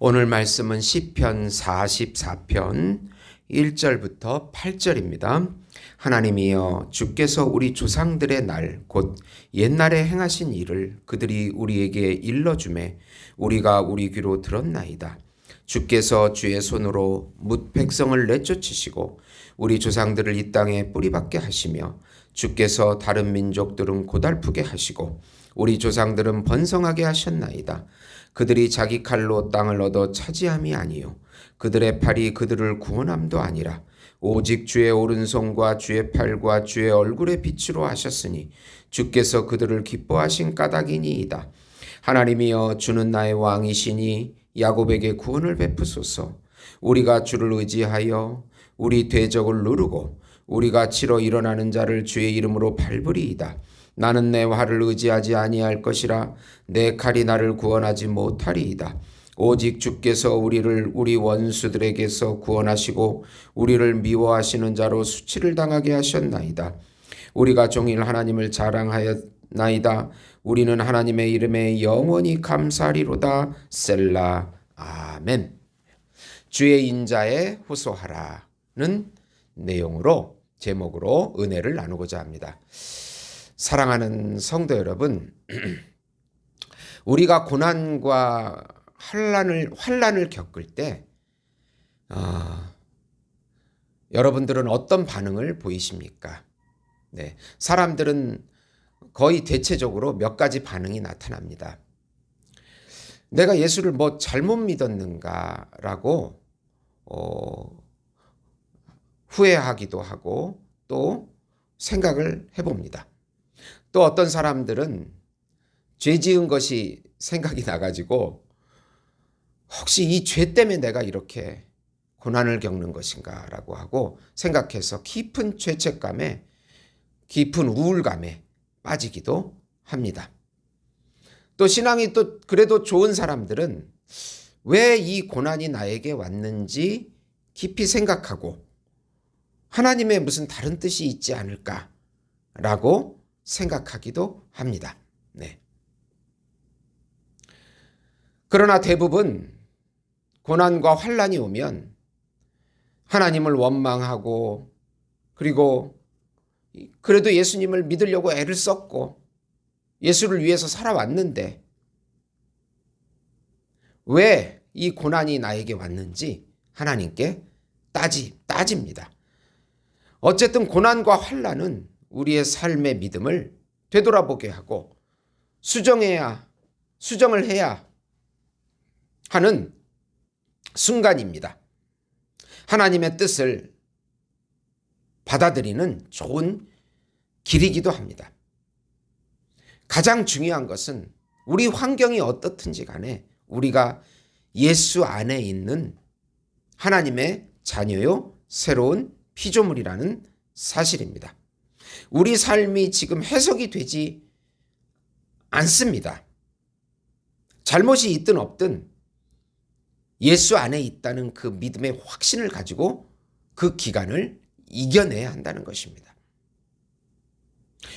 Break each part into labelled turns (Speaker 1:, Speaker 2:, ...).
Speaker 1: 오늘 말씀은 시편 44편 1절부터 8절입니다. 하나님이여, 주께서 우리 조상들의 날 곧 옛날에 행하신 일을 그들이 우리에게 일러주매 우리가 우리 귀로 들었나이다. 주께서 주의 손으로 뭇 백성을 내쫓으시고 우리 조상들을 이 땅에 뿌리박게 하시며 주께서 다른 민족들은 고달프게 하시고 우리 조상들은 번성하게 하셨나이다. 그들이 자기 칼로 땅을 얻어 차지함이 아니요 그들의 팔이 그들을 구원함도 아니라 오직 주의 오른손과 주의 팔과 주의 얼굴의 빛으로 하셨으니 주께서 그들을 기뻐하신 까닭이니이다. 하나님이여, 주는 나의 왕이시니 야곱에게 구원을 베푸소서. 우리가 주를 의지하여 우리 대적을 누르고 우리가 치러 일어나는 자를 주의 이름으로 밟으리이다. 나는 내 활을 의지하지 아니할 것이라 내 칼이 나를 구원하지 못하리이다. 오직 주께서 우리를 우리 원수들에게서 구원하시고 우리를 미워하시는 자로 수치를 당하게 하셨나이다. 우리가 종일 하나님을 자랑하였나이다. 우리는 하나님의 이름에 영원히 감사하리로다. 셀라. 아멘. 주의 인자에 호소하라는 내용으로 제목으로 은혜를 나누고자 합니다. 사랑하는 성도 여러분, 우리가 고난과 환난을 겪을 때 여러분들은 어떤 반응을 보이십니까? 네, 사람들은 거의 대체적으로 몇 가지 반응이 나타납니다. 내가 예수를 잘못 믿었는가라고 후회하기도 하고 또 생각을 해봅니다. 또 어떤 사람들은 죄 지은 것이 생각이 나가지고 혹시 이 죄 때문에 내가 이렇게 고난을 겪는 것인가 라고 하고 생각해서 깊은 죄책감에 깊은 우울감에 빠지기도 합니다. 또 신앙이 또 그래도 좋은 사람들은 왜 이 고난이 나에게 왔는지 깊이 생각하고 하나님의 무슨 다른 뜻이 있지 않을까라고 생각하기도 합니다. 네. 그러나 대부분 고난과 환난이 오면 하나님을 원망하고 그리고 그래도 예수님을 믿으려고 애를 썼고 예수를 위해서 살아왔는데 왜 이 고난이 나에게 왔는지 하나님께 따집니다. 어쨌든 고난과 환난은 우리의 삶의 믿음을 되돌아보게 하고 수정을 해야 하는 순간입니다. 하나님의 뜻을 받아들이는 좋은 길이기도 합니다. 가장 중요한 것은 우리 환경이 어떻든지 간에 우리가 예수 안에 있는 하나님의 자녀요 새로운 피조물이라는 사실입니다. 우리 삶이 지금 해석이 되지 않습니다. 잘못이 있든 없든 예수 안에 있다는 그 믿음의 확신을 가지고 그 기간을 이겨내야 한다는 것입니다.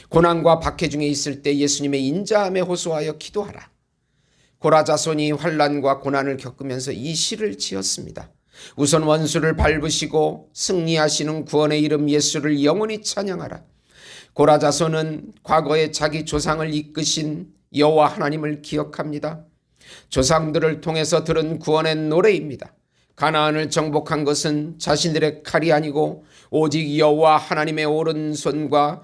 Speaker 1: 고난과 박해 중에 있을 때 예수님의 인자함에 호소하여 기도하라. 고라 자손이 환난과 고난을 겪으면서 이 시를 지었습니다. 우선 원수를 밟으시고 승리하시는 구원의 이름 예수를 영원히 찬양하라. 고라 자손은 과거에 자기 조상을 이끄신 여호와 하나님을 기억합니다. 조상들을 통해서 들은 구원의 노래입니다. 가나안을 정복한 것은 자신들의 칼이 아니고 오직 여호와 하나님의 오른손과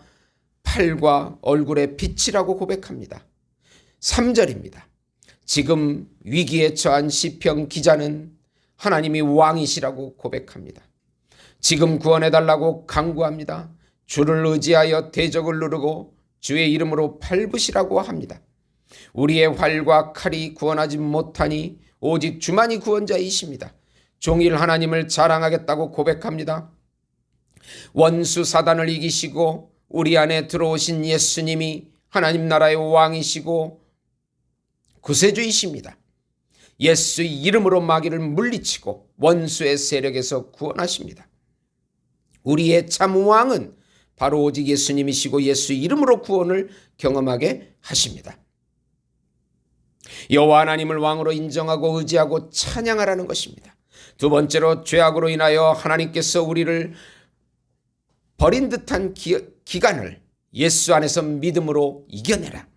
Speaker 1: 팔과 얼굴의 빛이라고 고백합니다. 3절입니다. 지금 위기에 처한 시편 기자는 하나님이 왕이시라고 고백합니다. 지금 구원해달라고 간구합니다. 주를 의지하여 대적을 누르고 주의 이름으로 밟으시라고 합니다. 우리의 활과 칼이 구원하지 못하니 오직 주만이 구원자이십니다. 종일 하나님을 자랑하겠다고 고백합니다. 원수 사단을 이기시고 우리 안에 들어오신 예수님이 하나님 나라의 왕이시고 구세주이십니다. 예수 이름으로 마귀를 물리치고 원수의 세력에서 구원하십니다. 우리의 참 왕은 바로 오직 예수님이시고 예수 이름으로 구원을 경험하게 하십니다. 여호와 하나님을 왕으로 인정하고 의지하고 찬양하라는 것입니다. 두 번째로 죄악으로 인하여 하나님께서 우리를 버린 듯한 기간을 예수 안에서 믿음으로 이겨내라.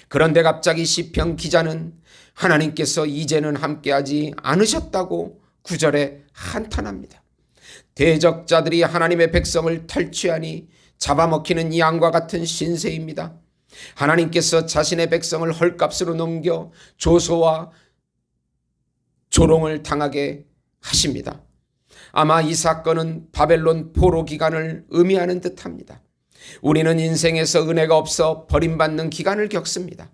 Speaker 1: 그런데 갑자기 시편 기자는 하나님께서 이제는 함께하지 않으셨다고 9절에 한탄합니다. 대적자들이 하나님의 백성을 탈취하니 잡아먹히는 양과 같은 신세입니다. 하나님께서 자신의 백성을 헐값으로 넘겨 조소와 조롱을 당하게 하십니다. 아마 이 사건은 바벨론 포로 기간을 의미하는 듯합니다. 우리는 인생에서 은혜가 없어 버림받는 기간을 겪습니다.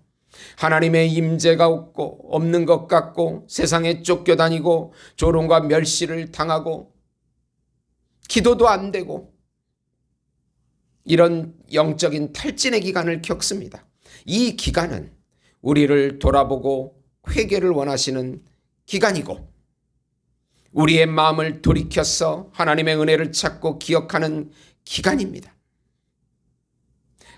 Speaker 1: 하나님의 임재가 없는 것 같고 세상에 쫓겨다니고 조롱과 멸시를 당하고 기도도 안 되고 이런 영적인 탈진의 기간을 겪습니다. 이 기간은 우리를 돌아보고 회개를 원하시는 기간이고 우리의 마음을 돌이켜서 하나님의 은혜를 찾고 기억하는 기간입니다.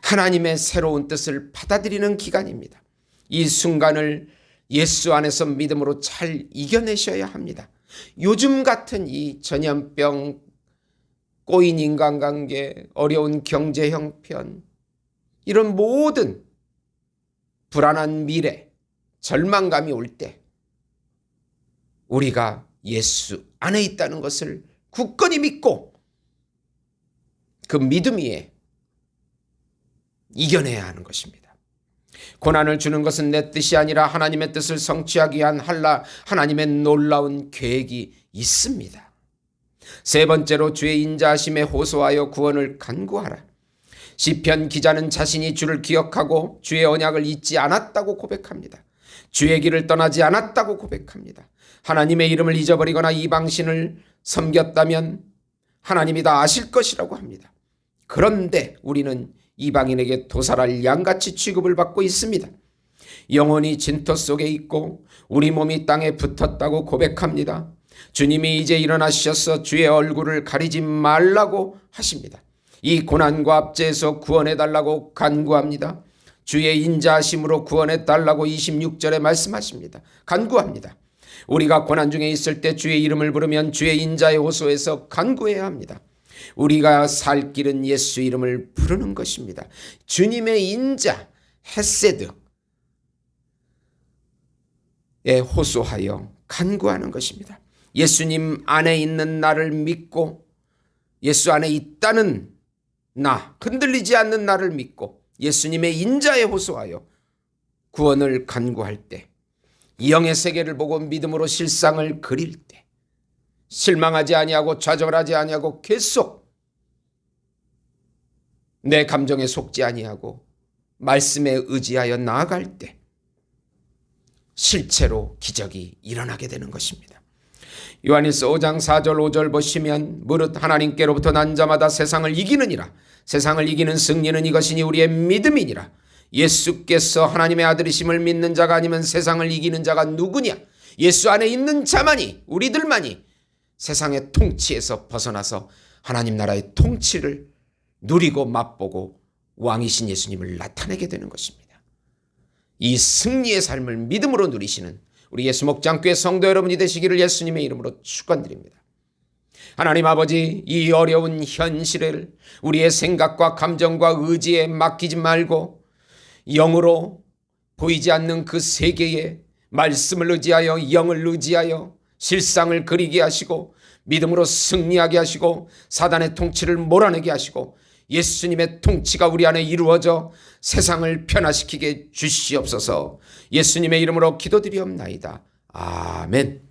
Speaker 1: 하나님의 새로운 뜻을 받아들이는 기간입니다. 이 순간을 예수 안에서 믿음으로 잘 이겨내셔야 합니다. 요즘 같은 이 전염병, 꼬인 인간관계, 어려운 경제 형편, 이런 모든 불안한 미래, 절망감이 올 때 우리가 예수 안에 있다는 것을 굳건히 믿고 그 믿음 위에 이겨내야 하는 것입니다. 고난을 주는 것은 내 뜻이 아니라 하나님의 뜻을 성취하기 위한 하나님의 놀라운 계획이 있습니다. 세 번째로 주의 인자하심에 호소하여 구원을 간구하라. 시편 기자는 자신이 주를 기억하고 주의 언약을 잊지 않았다고 고백합니다. 주의 길을 떠나지 않았다고 고백합니다. 하나님의 이름을 잊어버리거나 이방신을 섬겼다면 하나님이 다 아실 것이라고 합니다. 그런데 우리는 이방인에게 도살할 양같이 취급을 받고 있습니다. 영혼이 진토 속에 있고 우리 몸이 땅에 붙었다고 고백합니다. 주님이 이제 일어나셔서 주의 얼굴을 가리지 말라고 하십니다. 이 고난과 압제에서 구원해달라고 간구합니다. 주의 인자하심으로 구원해달라고 26절에 말씀하십니다. 간구합니다. 우리가 고난 중에 있을 때 주의 이름을 부르면 주의 인자의 호소에서 간구해야 합니다. 우리가 살 길은 예수 이름을 부르는 것입니다. 주님의 인자, 헤세드에 호소하여 간구하는 것입니다. 예수님 안에 있는 나를 믿고 예수 안에 있다는 나, 흔들리지 않는 나를 믿고 예수님의 인자에 호소하여 구원을 간구할 때 영의 세계를 보고 믿음으로 실상을 그릴 때 실망하지 아니하고 좌절하지 아니하고 계속 내 감정에 속지 아니하고 말씀에 의지하여 나아갈 때 실제로 기적이 일어나게 되는 것입니다. 요한일서 5장 4절 5절 보시면 무릇 하나님께로부터 난 자마다 세상을 이기느니라. 세상을 이기는 승리는 이것이니 우리의 믿음이니라. 예수께서 하나님의 아들이심을 믿는 자가 아니면 세상을 이기는 자가 누구냐? 예수 안에 있는 자만이, 우리들만이 세상의 통치에서 벗어나서 하나님 나라의 통치를 누리고 맛보고 왕이신 예수님을 나타내게 되는 것입니다. 이 승리의 삶을 믿음으로 누리시는 우리 예수 목장교회 성도 여러분이 되시기를 예수님의 이름으로 축원드립니다. 하나님 아버지, 이 어려운 현실을 우리의 생각과 감정과 의지에 맡기지 말고 영으로 보이지 않는 그 세계에 말씀을 의지하여 영을 의지하여 실상을 그리게 하시고 믿음으로 승리하게 하시고 사단의 통치를 몰아내게 하시고 예수님의 통치가 우리 안에 이루어져 세상을 변화시키게 주시옵소서. 예수님의 이름으로 기도드리옵나이다. 아멘.